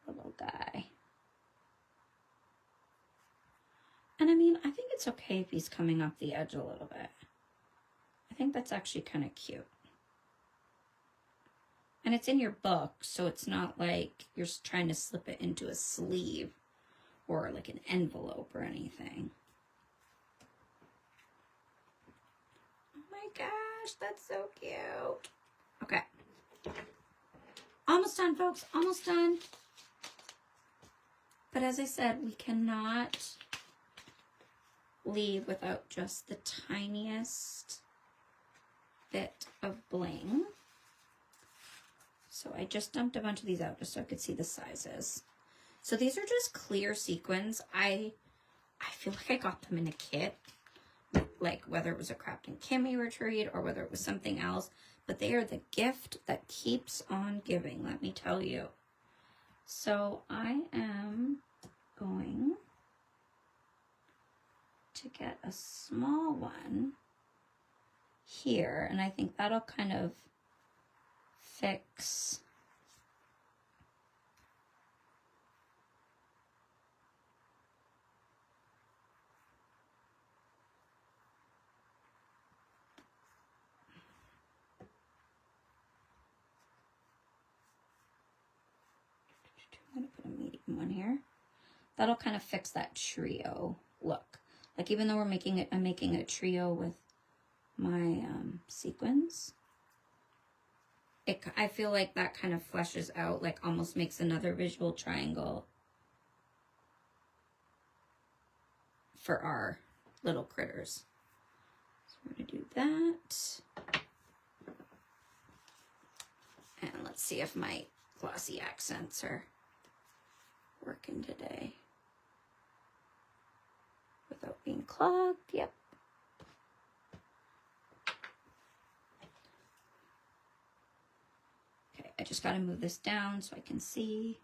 Little guy. And I mean, I think it's okay if he's coming off the edge a little bit. I think that's actually kind of cute. And it's in your book, so it's not like you're trying to slip it into a sleeve or like an envelope or anything. Oh my gosh, that's so cute. Okay. Almost done, folks. Almost done. But as I said, we cannot leave without just the tiniest bit of bling. So I just dumped a bunch of these out just so I could see the sizes. So these are just clear sequins. I I feel like I got them in a kit, like whether it was a Kraftin Kimmie retreat or whether it was something else, but they are the gift that keeps on giving, let me tell you. So I am going to get a small one here, and I think that'll kind of fix I'm going to put a medium one here. That'll kind of fix that trio look. Like, even though I'm making a trio with my sequins, I feel like that kind of fleshes out, like almost makes another visual triangle for our little critters. So we're going to do that. And let's see if my glossy accents are working today without being clogged. Yep. Okay, I just got to move this down so I can see.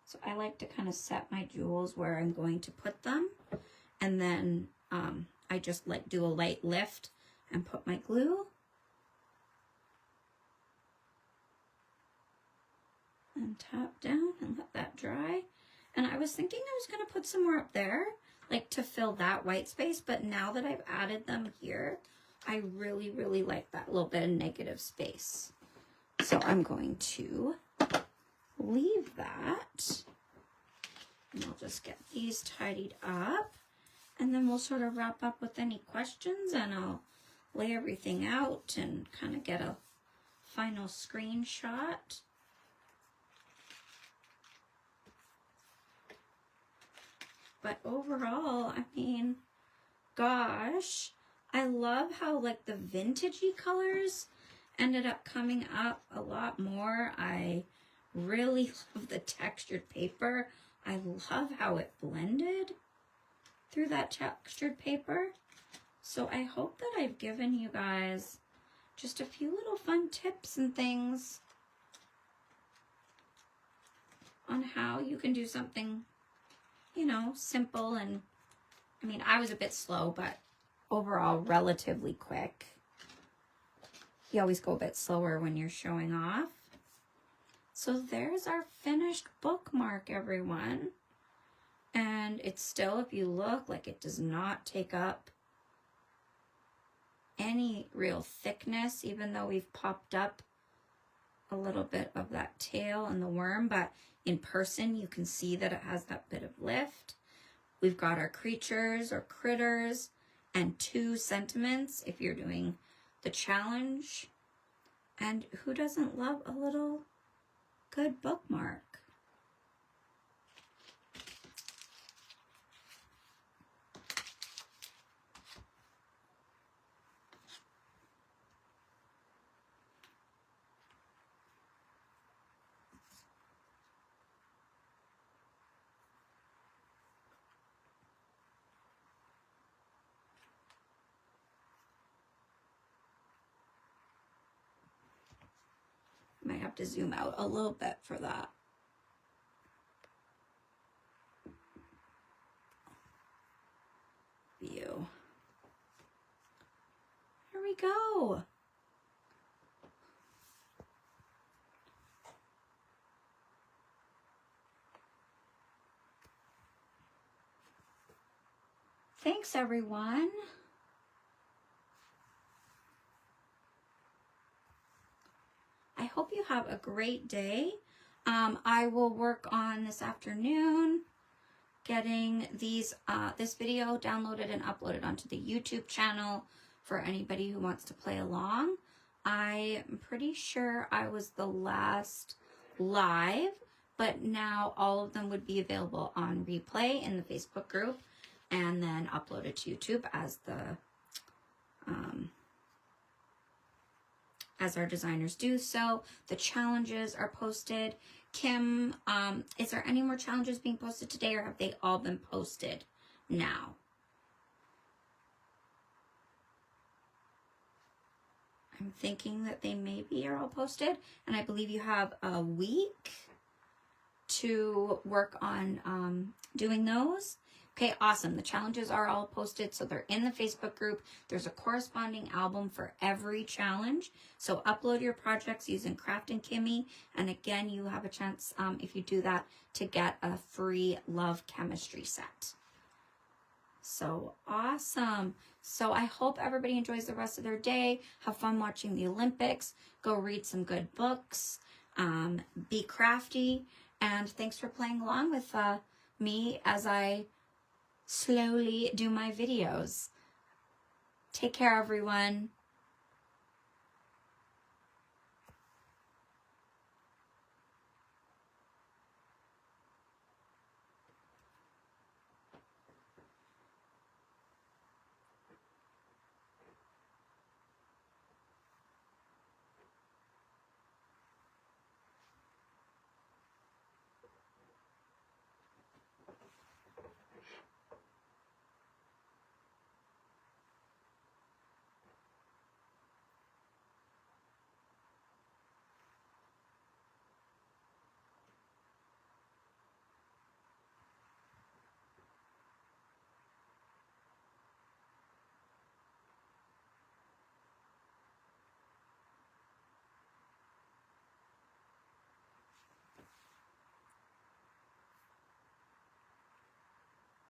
So I like to kind of set my jewels where I'm going to put them, and then I just like do a light lift and put my glue. And tap down and let that dry. And I was thinking I was going to put some more up there, like to fill that white space, but now that I've added them here, I really, really like that little bit of negative space. So I'm going to leave that, and I'll just get these tidied up, and then we'll sort of wrap up with any questions, and I'll lay everything out and kind of get a final screenshot. But overall, I mean, gosh, I love how like the vintagey colors ended up coming up a lot more. I really love the textured paper. I love how it blended through that textured paper. So I hope that I've given you guys just a few little fun tips and things on how you can do something, you know, simple. And I mean, I was a bit slow, but overall relatively quick. You always go a bit slower when you're showing off. So there's our finished bookmark, everyone. And it's still, if you look, like it does not take up any real thickness, even though we've popped up a little bit of that tail and the worm. But in person, you can see that it has that bit of lift. We've got our creatures or critters and 2 sentiments if you're doing the challenge. And who doesn't love a little good bookmark? Might have to zoom out a little bit for that. View. Here we go. Thanks, everyone. I hope you have a great day. I will work on this afternoon getting these this video downloaded and uploaded onto the YouTube channel for anybody who wants to play along. I'm pretty sure I was the last live, but now all of them would be available on replay in the Facebook group and then uploaded to YouTube as as our designers do so. The challenges are posted. Kim, is there any more challenges being posted today, or have they all been posted now? I'm thinking that they maybe are all posted, and I believe you have a week to work on doing those. Okay, awesome. The challenges are all posted, so they're in the Facebook group. There's a corresponding album for every challenge. So upload your projects using Kraftin Kimmie, and again, you have a chance, if you do that, to get a free Love Chemistry set. So awesome. So I hope everybody enjoys the rest of their day. Have fun watching the Olympics. Go read some good books. Be crafty. And thanks for playing along with me as I slowly do my videos. Take care, everyone.